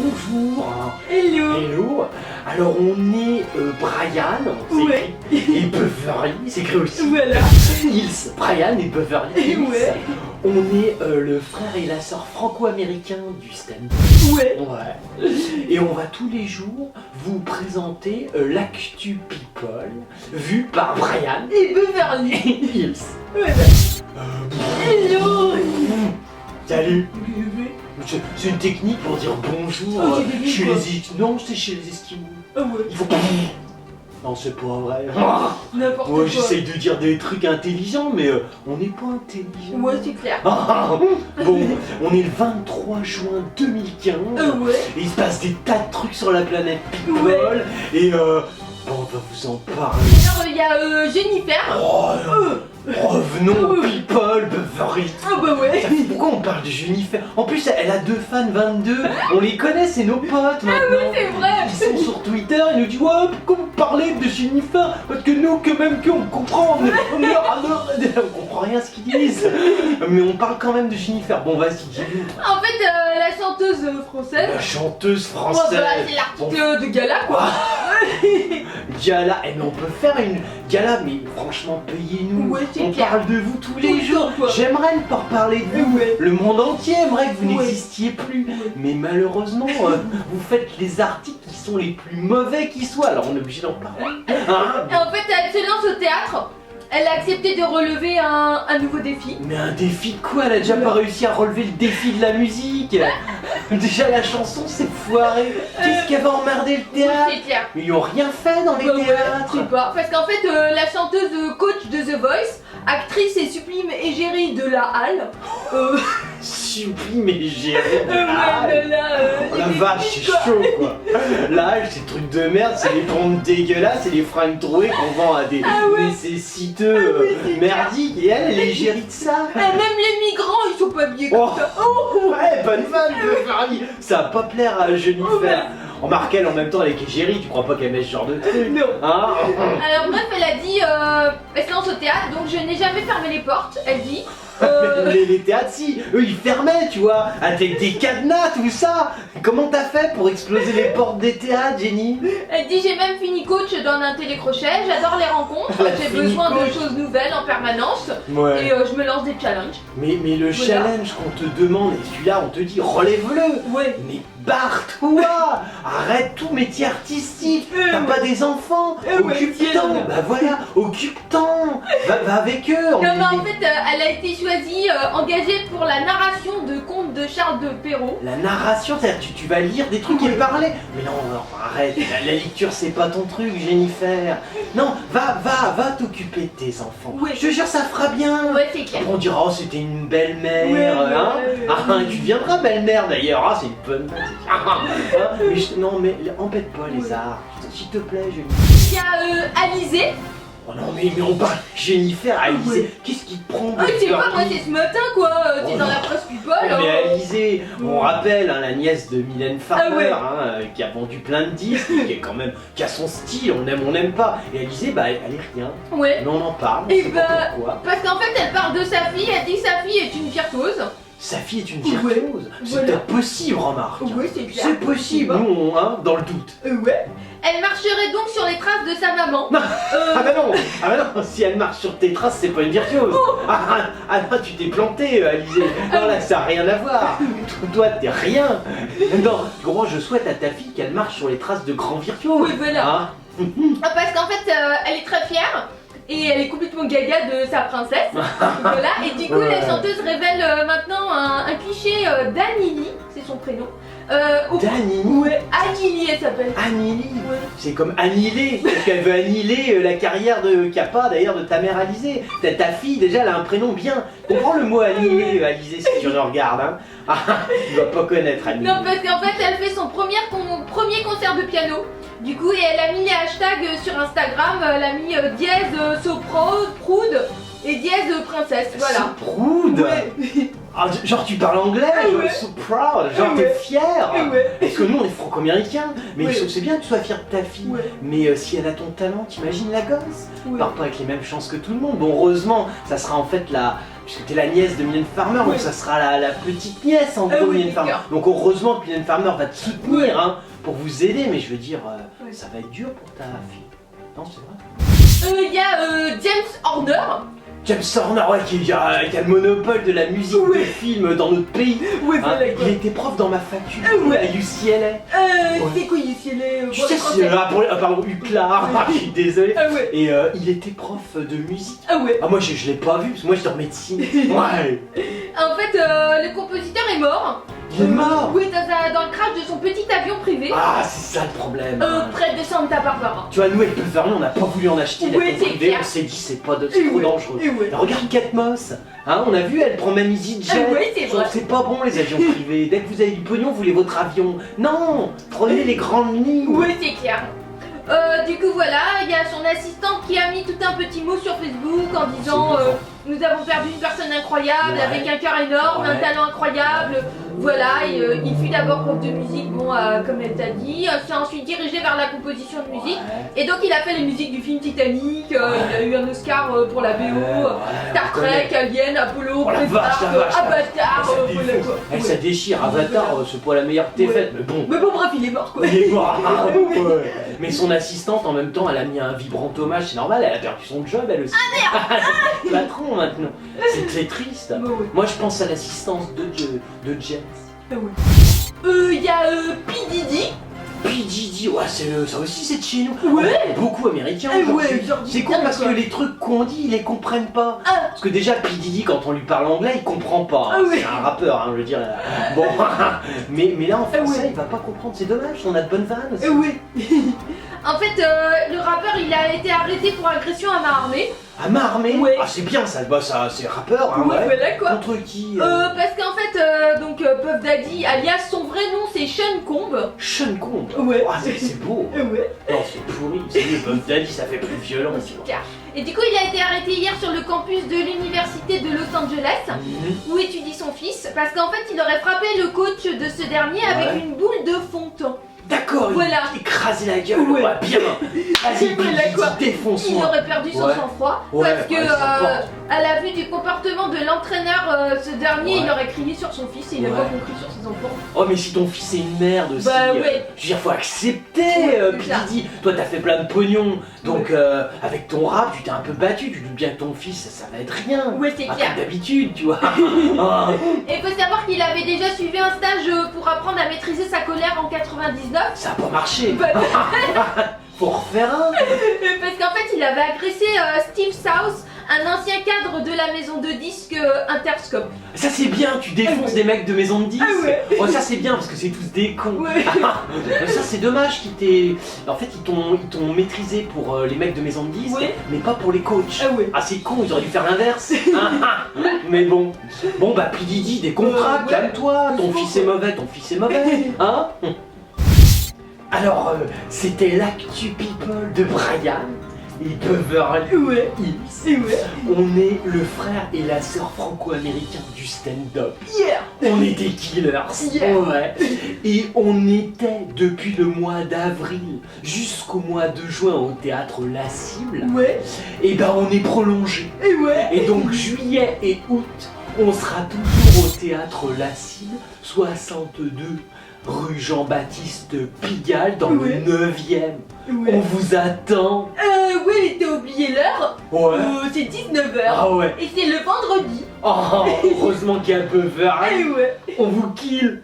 bonjour. Hello. Hello. Alors on est Brian, Ouais. et Beverly, c'est écrit aussi. Voilà. Hills, Brian et Beverly Hills. Ouais. On est le frère et la sœur franco-américains du stand. Ouais. Ouais. Et on va tous les jours vous présenter l'actu people vu par Brian Et Beverly. Hills. Voilà. Hello. Salut. C'est une technique pour dire bonjour Oh, c'est chez quoi. les Non, c'est chez les Esquimaux. Ah ouais. Il faut Non, c'est pas vrai. N'importe Moi, quoi. j'essaye de dire des trucs intelligents, mais on n'est pas intelligent. Ouais, c'est clair. Bon, on est le 23 juin 2015. Ouais. Et il se passe des tas de trucs sur la planète People. Ouais. Et on va vous en parler. Alors, il y a Jennifer. Revenons au People, Beverly. Ah bah ouais. Pourquoi on parle de Jennifer? En plus, elle a 2 fans, 22. On les connaît, c'est nos potes maintenant. C'est vrai. Ils sont sur Twitter, ils nous disent ouais, pourquoi vous parlez de Jennifer? Parce que nous, quand même, qu'on comprend. On comprend rien à ce qu'ils disent. Mais on parle quand même de Jennifer. Bon, vas-y, dis-nous. En fait, la chanteuse française. La chanteuse Ouais, française. bah, c'est l'artiste de gala, quoi. Gala, mais on peut faire une gala, mais franchement, payez-nous. Ouais, c'est On clair. parle de vous tous Tout les le jours. temps, quoi. J'aimerais ne pas reparler de vous. Ouais. Le monde entier aimerait que vous Ouais. n'existiez plus. Ouais. Mais malheureusement, vous faites les articles qui sont les plus mauvais qui soient. Alors on est obligé d'en parler. Hein? Et en fait, elle se lance au théâtre. Elle a accepté de relever un nouveau défi. Mais un défi de quoi? Elle a déjà pas réussi à relever le défi de la musique. Déjà la chanson s'est foirée. Qu'est-ce qu'elle va emmerder le théâtre? C'est clair. Mais ils ont rien fait dans les Bah ouais, théâtres. je sais pas. Parce qu'en fait, la chanteuse coach de The Voice, actrice et sublime égérie de la Halle. Sublime et géré de Ouais, Oh la vache, c'est chaud quoi. La hache, c'est truc de merde, c'est des pompes dégueulasses, c'est des fringues trouées qu'on vend à des nécessiteux c'est merdiques. Et elle est gérée de ça. Même les migrants, ils sont pas habillés comme Oh. ça. Ouais, bonne vanne de Ferrari. Ça va pas plaire à Jennifer. Remarque elle en même temps elle est égérie, tu crois pas qu'elle met ce genre de truc? Non. Hein? Alors bref, elle a dit, elle se lance au théâtre, donc je n'ai jamais fermé les portes, elle dit. Les théâtres, si, eux ils fermaient, tu vois, avec des cadenas, tout ça. Comment t'as fait pour exploser les portes des théâtres, Jenny? Elle dit j'ai même fini coach dans un télécrochet, j'adore les rencontres, Elle a j'ai fini besoin de coach. choses nouvelles en permanence Ouais. et je me lance des challenges. Mais le Voilà. challenge qu'on te demande, et celui-là on te dit relève-le. Ouais. Mais barre-toi. Arrête tout métier artistique. T'as pas des enfants. Ouais, Occupe-t'en. tiens. Bah voilà, occupe-t'en. Va avec eux. Non mais en fait elle a été choisie, engagée pour la narration de contes de Charles de Perrault. La narration, c'est-à-dire tu vas lire des trucs et parler. Mais non, arrête, la lecture c'est pas ton truc, Jennifer. Non, va t'occuper de tes enfants. Ouais. Je te jure, ça fera bien. Ouais c'est clair. On dira, oh c'était une belle-mère, Ouais, hein. ouais, Ah, tu deviendras belle-mère d'ailleurs, ah c'est une bonne. Hein, mais non mais embête pas les Ouais. arts, s'il te plaît, Jennifer. Il y a Alizé. Oh non mais on parle Jennifer, Alizé, Ouais. qu'est-ce qui te prend Ah je sais pas, moi Beverly? c'est ce matin quoi, t'es Oh dans non. la presse people. Oh, mais Alizé, on Ouais. rappelle hein, la nièce de Mylène Farmer, Ah ouais. qui a vendu plein de disques, qui est quand même, qui a son style, on n'aime pas. Et Alizé, bah elle est rien. Ouais. Mais on en parle, on Et sait bah, pas pourquoi. parce qu'en fait elle parle de sa fille, elle dit que sa fille est une virtuose. Sa fille est une virtuose. C'est Voilà. peut-être possible, remarque. Ouais c'est clair. C'est possible, Je sais nous, dans le doute. pas. Ouais. Elle marcherait donc sur les traces de sa maman. Non. Ah bah non, si elle marche sur tes traces, c'est pas une virtuose. Ah non, tu t'es planté, Alizé. Non, là, ça n'a rien à voir. Toi, t'es rien. Non, tu comprends, je souhaite à ta fille qu'elle marche sur les traces de grands virtuoses. Oui, voilà. Hein? Ah, parce qu'en fait, elle est très fière et elle est complètement gaga de sa princesse. Voilà. Et du coup, Ouais. la chanteuse révèle maintenant un cliché d'Annili, c'est son prénom. Danny. Ouais, Annili elle s'appelle. Annihilé. Ouais. C'est comme annihiler, parce qu'elle veut annihiler la carrière de Kappa, d'ailleurs, de ta mère Alizé. Ta fille, déjà, elle a un prénom bien. Comprends le mot annihiler, Alizé, si tu le regardes. Hein. Ah, tu vas pas connaître Annihilé. Non, parce qu'en fait, elle fait son premier concert de piano. Du coup, et elle a mis les hashtags sur Instagram. Elle a mis dièse proud et dièse princesse. Voilà. So proud. Ouais. Ah, genre tu parles anglais, Ah genre, ouais. so proud, genre Ah t'es ouais. fier. Ouais. Parce que nous on est franco-américains, mais Ouais. c'est bien que tu sois fier de ta fille. Ouais. Mais si elle a ton talent, t'imagines la gosse? Ouais. Part pas avec les mêmes chances que tout le monde. Bon, heureusement, ça sera en fait la, puisque t'es la nièce de Mylène Farmer, donc Ouais. ça sera la petite nièce en gros de oui, Mylène Farmer. d'accord. Donc heureusement que Mylène Farmer va te soutenir Ouais. hein, pour vous aider, mais je veux dire, Ouais. ça va être dur pour ta fille. Non, c'est vrai. Il y a James Horner. James Horner, ouais, qui a le monopole de la musique Ouais. de film dans notre pays. Ouais, Hein, voilà quoi. il était prof dans ma faculté Ouais. à UCLA. C'est quoi ici les Tu sais, pardon, Huclar, Ouais. je suis désolé. Ah ouais. Et il était prof de musique. Ah ouais. Ah, moi je l'ai pas vu parce que moi j'étais en médecine. Ouais. En fait, le compositeur est mort. Il est mort. Oui, dans le crash de son petit avion privé. Ah, c'est ça le problème. Près de Santa Barbara. Tu vois, nous avec Beverly, on n'a pas voulu en acheter Ouais, l'avion c'est privé. clair. On s'est dit, c'est trop dangereux. Et ouais. Mais regarde Kate Moss, hein, on a vu, elle prend même EasyJet. Ah ouais, c'est vrai. C'est pas bon les avions privés. Dès que vous avez du pognon, vous voulez votre avion. Non, prenez les grandes lignes. Oui, c'est clair. Du coup, voilà, il y a son assistante qui a mis tout un petit mot sur Facebook en disant nous avons perdu une personne incroyable, Ouais. avec un cœur énorme, un Ouais. talent incroyable. Voilà, et, il fut d'abord prof de musique, bon, comme elle t'a dit, s'est ensuite dirigé vers la composition de musique. Ouais. Et donc, il a fait les musiques du film Titanic, il a eu un Oscar pour la BO, Star Trek, Alien, Apollo, Oh la vache, la vache, Avatar, ça voilà défonce. quoi. Elle, ça déchire. Avatar, c'est pas la meilleure que t'aies Ouais. faite, mais bon. Mais bon, bref, il est mort quoi. Il est mort. Ah, Ouais. ouais. Mais son assistante, en même temps, elle a mis un vibrant hommage, c'est normal, elle a perdu son job, elle aussi. Ah merde. Patron maintenant. C'est très triste. Bah ouais. Moi, je pense à l'assistance de James. Ah ouais. Il y a P. Diddy. P. Diddy, ouais, ça aussi c'est de chez nous. Ouais. Beaucoup américains. Eh aujourd'hui. ouais, genre, C'est con parce que les trucs qu'on dit, ils les comprennent pas. Ah. Parce que déjà, P. Diddy, quand on lui parle anglais, il comprend pas. Ah oui. C'est un rappeur, hein, je veux dire. Bon, mais là en Ah français, oui. il va pas comprendre. C'est dommage, on a de bonnes vannes aussi. Oui. En fait, le rappeur, il a été arrêté pour agression à main armée. À main armée. Ouais. Ah, c'est bien ça, bah, ça c'est rappeur, hein, Ouais, ouais. voilà quoi. Contre qui Parce qu'en fait, donc Puff Daddy, alias son vrai nom, c'est Sean Combs. Sean Combs. Ouais. Ah, c'est beau. Ouais. Non, c'est pourri. C'est mieux, Puff Daddy, ça fait plus violent. tu vois. Et du coup, il a été arrêté hier sur le campus de l'université de Los Angeles, Mhm. où étudie son fils, parce qu'en fait, il aurait frappé le coach de ce dernier avec Ouais. une boule de fonte. D'accord, Voilà. écraser la gueule. Ouais. Ouais, bien. Vas-y, Voilà Diddy, quoi. Il défonce-moi. aurait perdu son Ouais. sang-froid Ouais, parce que ouais, ça porte. à la vue du comportement de l'entraîneur, ce dernier Ouais. il aurait crié sur son fils et il a Ouais. pas compris sur ses enfants. Oh, mais si ton fils est une merde aussi, Bah, ouais. je veux dire, faut accepter, Ouais, P. c'est ça. Diddy. Toi, t'as fait plein de pognon, donc avec ton rap, tu t'es un peu battu. Tu doutes bien que ton fils, ça va être rien. Ouais, c'est Pas clair. comme d'habitude, tu vois. Ah. Et il faut savoir qu'il avait déjà suivi un stage pour apprendre à maîtriser sa colère en 99. Ça a pas marché. Bah, Faut refaire un. parce qu'en fait, il avait agressé Steve South, un ancien cadre de la maison de disques Interscope. Ça c'est bien, tu défonces Ah ouais. des mecs de maison de 10. Ah ouais. Oh, ça c'est bien parce que c'est tous des cons. Ouais. Mais ça c'est dommage qu'ils t'aient. En fait ils t'ont maîtrisé pour les mecs de maison de 10, Ouais. mais pas pour les coachs. Ah ouais. Ah c'est con, ils auraient dû faire l'inverse. Mais bon. Bon bah P. Diddy, des contrats, Ouais. calme-toi, ton fils est mauvais, ton fils est mauvais. Hein. Alors c'était l'actu people de Brian et Beverly Ouais. Hills. Ouais. On est le frère et la sœur franco-américains du stand-up. Yeah. On est des killers. Yeah. Ouais. Et on était depuis le mois d'avril jusqu'au mois de juin au théâtre La Cible. Ouais. Et ben on est prolongé. Et ouais. Et donc juillet et août, on sera toujours au théâtre La Cible, 62 rue Jean-Baptiste Pigalle dans Ouais. le 9e. On Ouais. vous attend. Ouais, t'as oublié l'heure. Ouais. C'est 19h. Ah ouais. Et c'est le vendredi. Oh, heureusement qu'il y a Beverly. Eh ouais. On vous kill.